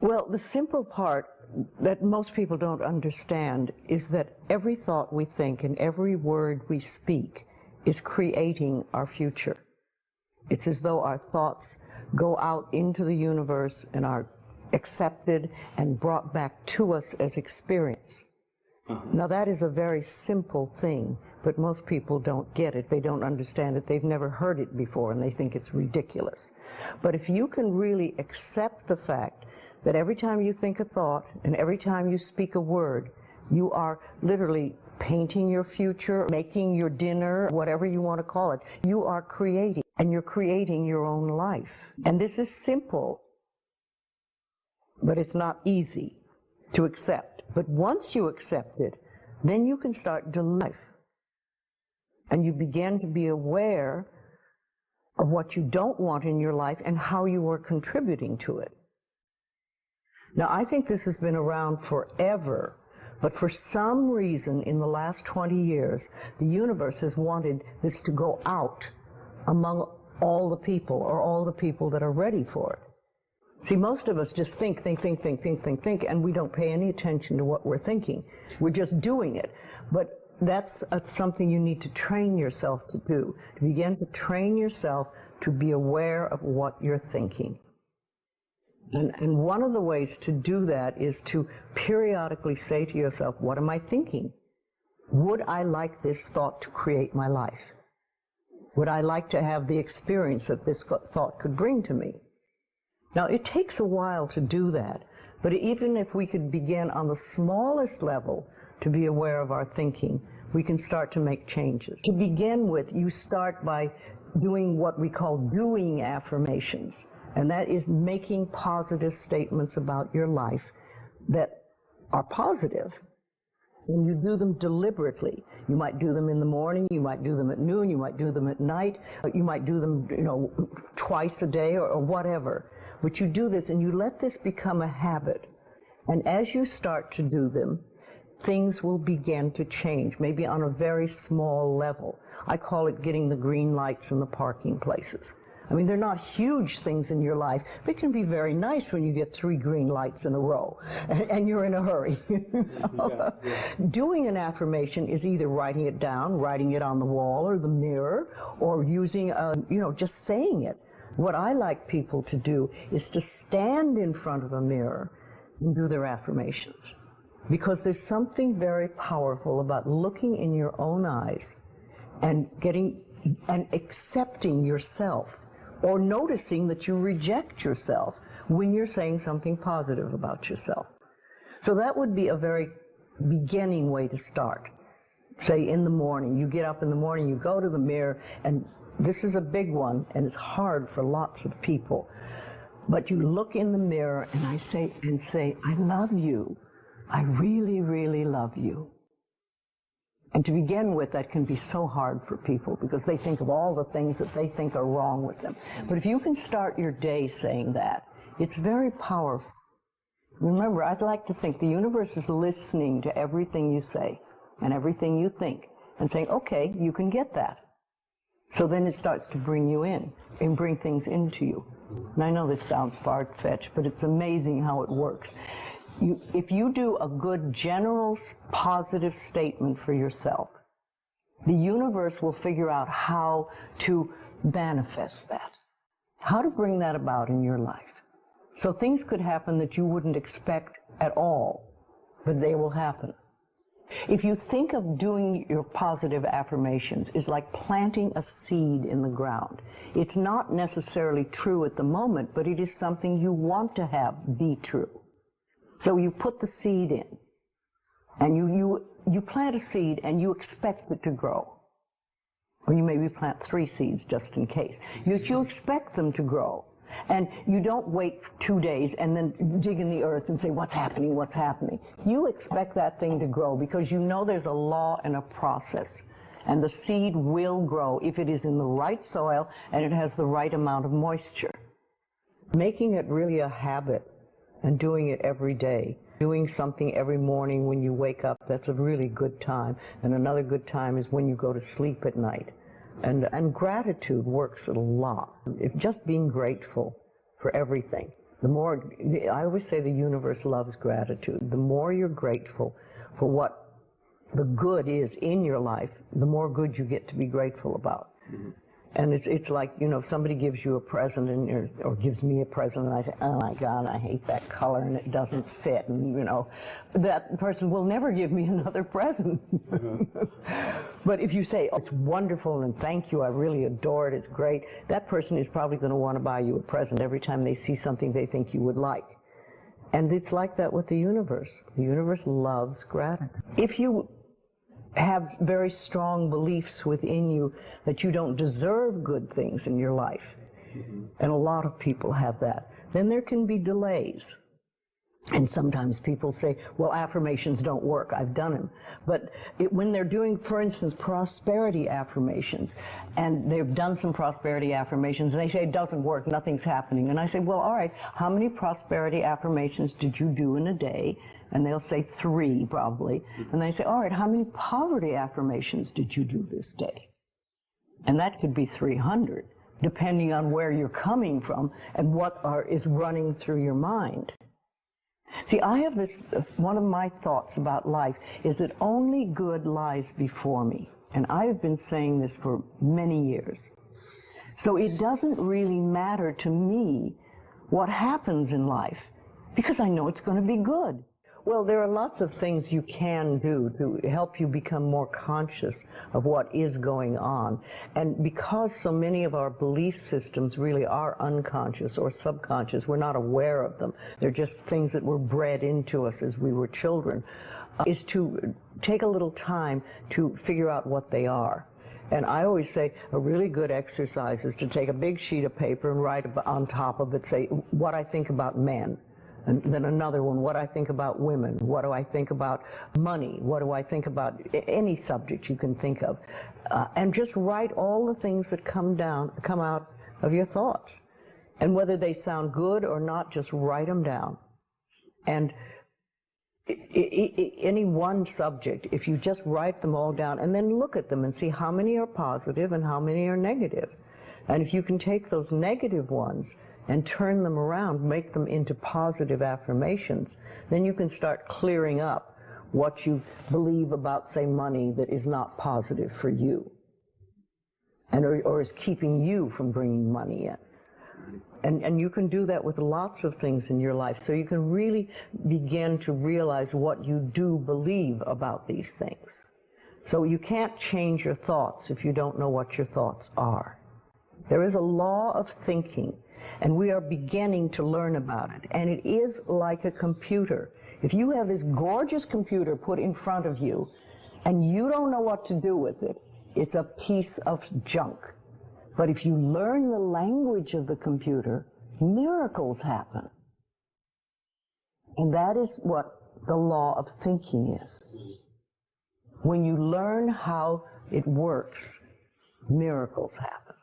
Well, the simple part that most people don't understand is that every thought we think and every word we speak is creating our future. It's as though our thoughts go out into the universe and are accepted and brought back to us as experience. Now that is a very simple thing, but most people don't get it. They don't understand it. They've never heard it before, and they think it's ridiculous. But if you can really accept the fact that every time you think a thought and every time you speak a word, you are literally painting your future, making your dinner, whatever you want to call it. You are creating, and you're creating your own life. And this is simple, but it's not easy to accept. But once you accept it, then you can start to live. And you begin to be aware of what you don't want in your life and how you are contributing to it. Now, I think this has been around forever, but for some reason in the last 20 years, the universe has wanted this to go out among all the people, or all the people that are ready for it. See, most of us just think, and we don't pay any attention to what we're thinking. We're just doing it. But that's something you need to train yourself to do, to begin to train yourself to be aware of what you're thinking. And one of the ways to do that is to periodically say to yourself, what am I thinking? Would I like this thought to create my life? Would I like to have the experience that this thought could bring to me? Now, it takes a while to do that, but even if we could begin on the smallest level to be aware of our thinking, we can start to make changes. To begin with, you start by doing what we call doing affirmations, and that is making positive statements about your life that are positive. And you do them deliberately. You might do them in the morning, you might do them at noon, you might do them at night, you might do them, twice a day or whatever. But you do this and you let this become a habit. And as you start to do them, things will begin to change, maybe on a very small level. I call it getting the green lights in the parking places. I mean, they're not huge things in your life, but it can be very nice when you get 3 green lights in a row and you're in a hurry. Yeah. Doing an affirmation is either writing it down, writing it on the wall or the mirror, or using, just saying it. What I like people to do is to stand in front of a mirror and do their affirmations. Because there's something very powerful about looking in your own eyes and accepting yourself, or noticing that you reject yourself when you're saying something positive about yourself. So that would be a very beginning way to start. Say in the morning, you get up in the morning, you go to the mirror, and this is a big one, and it's hard for lots of people. But you look in the mirror and say, I love you. I really, really love you. And to begin with, that can be so hard for people because they think of all the things that they think are wrong with them. But if you can start your day saying that, it's very powerful. Remember, I'd like to think the universe is listening to everything you say and everything you think and saying, okay, you can get that. So then it starts to bring you in and bring things into you. And I know this sounds far-fetched, but it's amazing how it works. If you do a good general positive statement for yourself, the universe will figure out how to manifest that, how to bring that about in your life. So things could happen that you wouldn't expect at all, but they will happen. If you think of doing your positive affirmations is like planting a seed in the ground. It's not necessarily true at the moment, but it is something you want to have be true. So you put the seed in, and you plant a seed and you expect it to grow. Or you maybe plant 3 seeds just in case. You expect them to grow. And you don't wait 2 days and then dig in the earth and say, what's happening, what's happening? You expect that thing to grow because you know there's a law and a process. And the seed will grow if it is in the right soil and it has the right amount of moisture. Making it really a habit and doing it every day. Doing something every morning when you wake up, that's a really good time. And another good time is when you go to sleep at night. And gratitude works a lot. Just being grateful for everything. The more, I always say the universe loves gratitude. The more you're grateful for what the good is in your life, the more good you get to be grateful about. Mm-hmm. And it's like, you know, if somebody gives you a present or gives me a present and I say, oh my God, I hate that color and it doesn't fit, and, you know, that person will never give me another present. Mm-hmm. But if you say, oh, it's wonderful and thank you, I really adore it, it's great, that person is probably going to want to buy you a present every time they see something they think you would like. And it's like that with the universe. The universe loves gratitude. If you have very strong beliefs within you that you don't deserve good things in your life, mm-hmm. and a lot of people have that, then there can be delays. And sometimes people say, well, affirmations don't work. I've done them. But when they're doing, for instance, prosperity affirmations, and they've done some prosperity affirmations, and they say it doesn't work, nothing's happening. And I say, well, all right, how many prosperity affirmations did you do in a day? And they'll say 3, probably. And they say, all right, how many poverty affirmations did you do this day? And that could be 300, depending on where you're coming from and what is running through your mind. See, I have this, one of my thoughts about life is that only good lies before me. And I have been saying this for many years. So it doesn't really matter to me what happens in life, because I know it's going to be good. Well, there are lots of things you can do to help you become more conscious of what is going on. And because so many of our belief systems really are unconscious or subconscious, we're not aware of them. They're just things that were bred into us as we were children, is to take a little time to figure out what they are. And I always say a really good exercise is to take a big sheet of paper and write on top of it, say, what I think about men. And then another one, what I think about women, what do I think about money, what do I think about any subject you can think of. And just write all the things that come out of your thoughts. And whether they sound good or not, just write them down. And any one subject, if you just write them all down and then look at them and see how many are positive and how many are negative. And if you can take those negative ones and turn them around, make them into positive affirmations, then you can start clearing up what you believe about, say, money that is not positive for you, and or is keeping you from bringing money in. And you can do that with lots of things in your life, so you can really begin to realize what you do believe about these things. So you can't change your thoughts if you don't know what your thoughts are. There is a law of thinking, and we are beginning to learn about it. And it is like a computer. If you have this gorgeous computer put in front of you, and you don't know what to do with it, it's a piece of junk. But if you learn the language of the computer, miracles happen. And that is what the law of thinking is. When you learn how it works, miracles happen.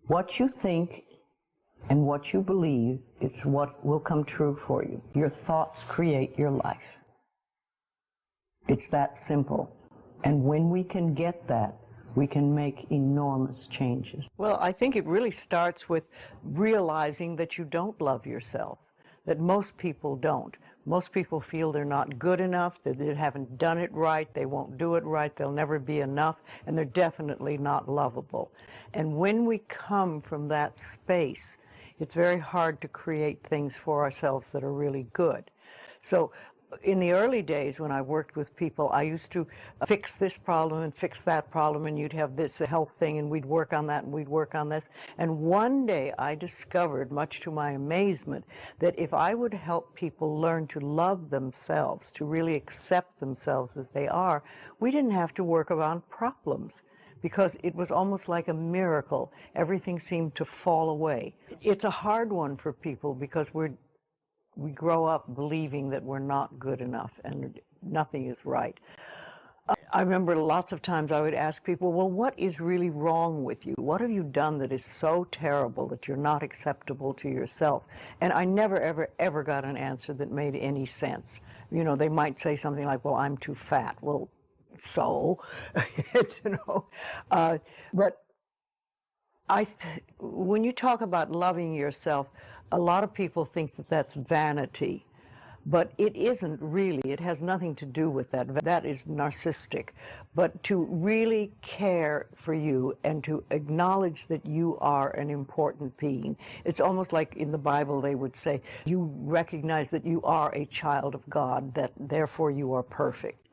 What you think and what you believe is what will come true for you. Your thoughts create your life. It's that simple. And when we can get that, we can make enormous changes. Well, I think it really starts with realizing that you don't love yourself, that most people don't. Most people feel they're not good enough, that they haven't done it right, they won't do it right, they'll never be enough, and they're definitely not lovable. And when we come from that space, it's very hard to create things for ourselves that are really good. So in the early days when I worked with people, I used to fix this problem and fix that problem, and you'd have this health thing, and we'd work on that, and we'd work on this. And one day I discovered, much to my amazement, that if I would help people learn to love themselves, to really accept themselves as they are, we didn't have to work on problems, because it was almost like a miracle. Everything seemed to fall away. It's a hard one for people because we grow up believing that we're not good enough and nothing is right. I remember lots of times I would ask people, well, what is really wrong with you? What have you done that is so terrible that you're not acceptable to yourself? And I never, ever, ever got an answer that made any sense. You know, they might say something like, well, I'm too fat. Well, so, you know, but When you talk about loving yourself, a lot of people think that that's vanity, but it isn't really. It has nothing to do with that. That is narcissistic. But to really care for you and to acknowledge that you are an important being, it's almost like in the Bible they would say, you recognize that you are a child of God, that therefore you are perfect.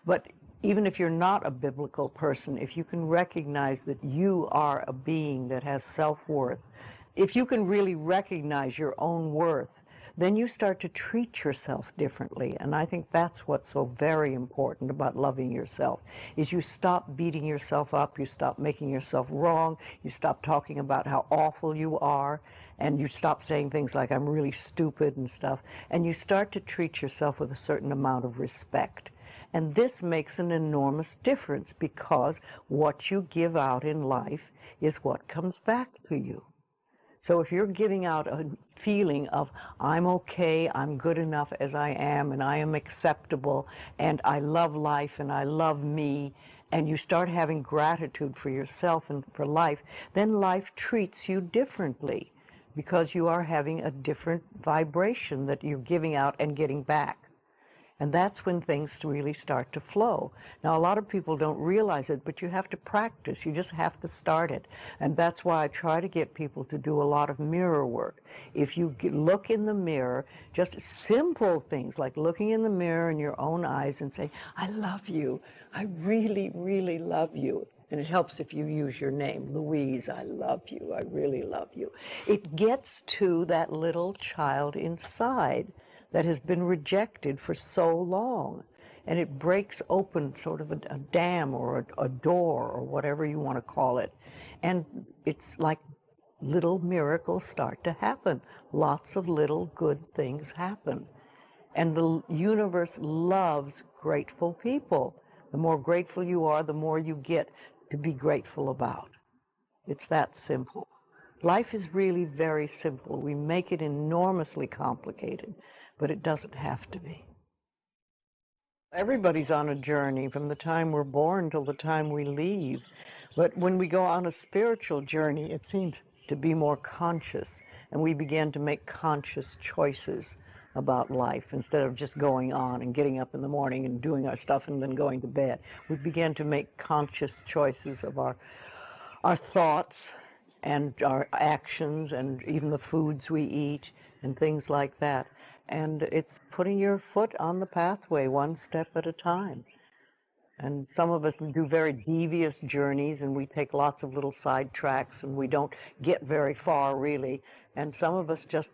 But even if you're not a biblical person, if you can recognize that you are a being that has self-worth, if you can really recognize your own worth, then you start to treat yourself differently. And I think that's what's so very important about loving yourself, is you stop beating yourself up, you stop making yourself wrong, you stop talking about how awful you are, and you stop saying things like, I'm really stupid and stuff, and you start to treat yourself with a certain amount of respect. And this makes an enormous difference, because what you give out in life is what comes back to you. So if you're giving out a feeling of, I'm okay, I'm good enough as I am, and I am acceptable, and I love life, and I love me, and you start having gratitude for yourself and for life, then life treats you differently, because you are having a different vibration that you're giving out and getting back. And that's when things really start to flow. Now, a lot of people don't realize it, but you have to practice. You just have to start it. And that's why I try to get people to do a lot of mirror work. If you look in the mirror, just simple things like looking in the mirror in your own eyes and say, I love you. I really, really love you. And it helps if you use your name, Louise, I love you. I really love you. It gets to that little child inside that has been rejected for so long. And it breaks open sort of a dam or a door or whatever you want to call it. And it's like little miracles start to happen. Lots of little good things happen. And the universe loves grateful people. The more grateful you are, the more you get to be grateful about. It's that simple. Life is really very simple. We make it enormously complicated, but it doesn't have to be. Everybody's on a journey from the time we're born till the time we leave. But when we go on a spiritual journey, it seems to be more conscious, and we begin to make conscious choices about life instead of just going on and getting up in the morning and doing our stuff and then going to bed. We begin to make conscious choices of our thoughts and our actions and even the foods we eat and things like that. And it's putting your foot on the pathway one step at a time. And some of us do very devious journeys, and we take lots of little side tracks, and we don't get very far, really. And some of us just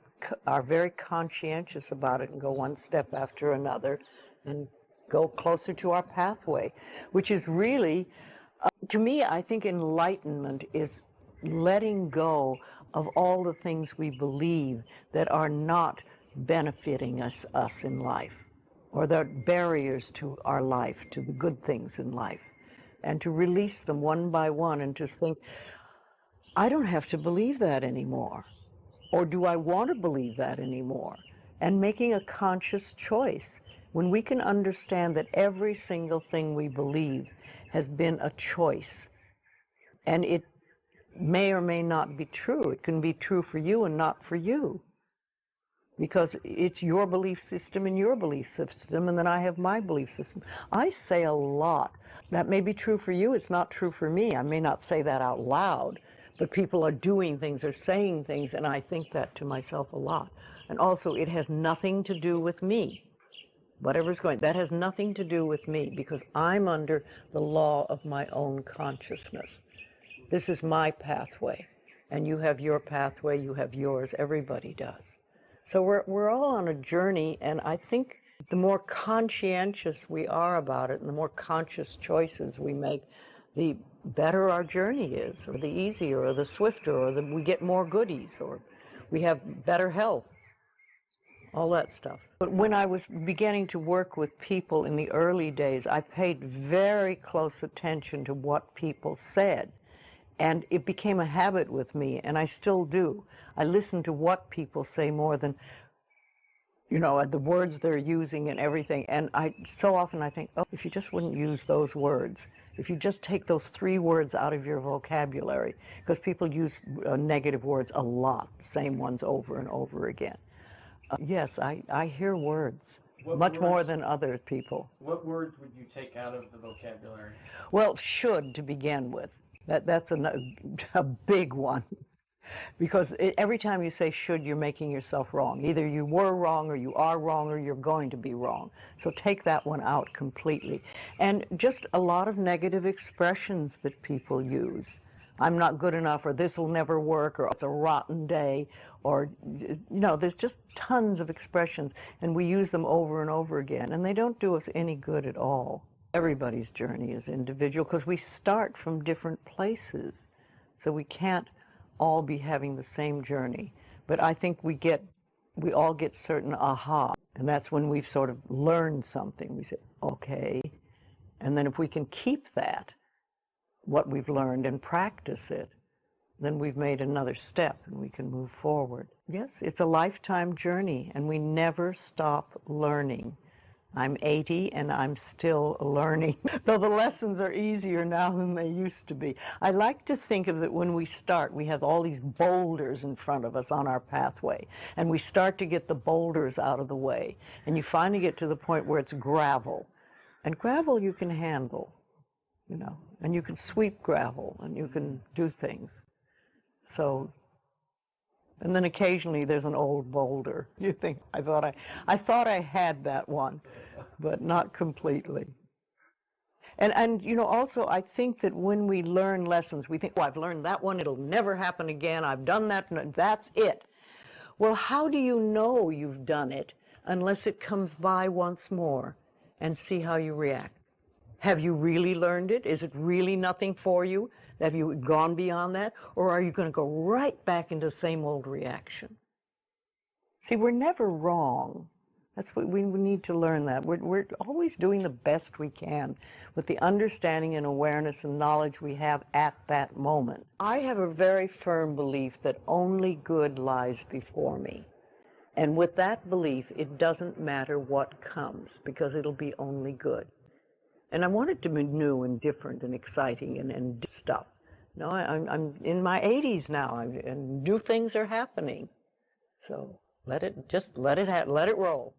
are very conscientious about it and go one step after another and go closer to our pathway, which is really, to me, I think enlightenment is letting go of all the things we believe that are not benefiting us in life, or that are barriers to our life, to the good things in life, and to release them one by one and just think, I don't have to believe that anymore, or do I want to believe that anymore? And making a conscious choice. When we can understand that every single thing we believe has been a choice, and it may or may not be true. It can be true for you and not for you, because it's your belief system and your belief system, and then I have my belief system. I say a lot. That may be true for you, it's not true for me. I may not say that out loud, but people are doing things or saying things, and I think that to myself a lot. And also, it has nothing to do with me. Whatever's going, that has nothing to do with me, because I'm under the law of my own consciousness. This is my pathway, and you have your pathway, you have yours, everybody does. So we're all on a journey, and I think the more conscientious we are about it and the more conscious choices we make, the better our journey is, or the easier, or the swifter, or we get more goodies, or we have better health, all that stuff. But when I was beginning to work with people in the early days, I paid very close attention to what people said. And it became a habit with me, and I still do. I listen to what people say more than you know, the words they're using and everything. And so often I think, oh, if you just wouldn't use those words, if you just take those 3 words out of your vocabulary, because people use negative words a lot, same ones over and over again. Yes, I hear words much more than other people. What words would you take out of the vocabulary? Well, should to begin with. That's a big one. Because every time you say should, you're making yourself wrong. Either you were wrong, or you are wrong, or you're going to be wrong. So take that one out completely. And just a lot of negative expressions that people use. I'm not good enough, or this will never work, or it's a rotten day, or, you know, there's just tons of expressions, and we use them over and over again, and they don't do us any good at all. Everybody's journey is individual, because we start from different places, so we can't all be having the same journey. But I think we all get certain aha, and that's when we've sort of learned something. We say, okay, and then if we can keep that, what we've learned, and practice it, then we've made another step and we can move forward. Yes, it's a lifetime journey, and we never stop learning. I'm 80 and I'm still learning, though the lessons are easier now than they used to be. I like to think of it when we start, we have all these boulders in front of us on our pathway, and we start to get the boulders out of the way, and you finally get to the point where it's gravel. And gravel you can handle, you know, and you can sweep gravel, and you can do things. So, and then occasionally there's an old boulder. You think, I thought I had that one, but not completely. And you know, also I think that when we learn lessons, we think, oh, I've learned that one, it'll never happen again, I've done that, and that's it. Well, how do you know you've done it unless it comes by once more and see how you react? Have you really learned it? Is it really nothing for you? Have you gone beyond that? Or are you going to go right back into the same old reaction? See, we're never wrong. That's what we need to learn that. We're always doing the best we can with the understanding and awareness and knowledge we have at that moment. I have a very firm belief that only good lies before me. And with that belief, it doesn't matter what comes, because it'll be only good. And I want it to be new and different and exciting and stuff. No, I'm in my 80s now, and new things are happening. So let it roll.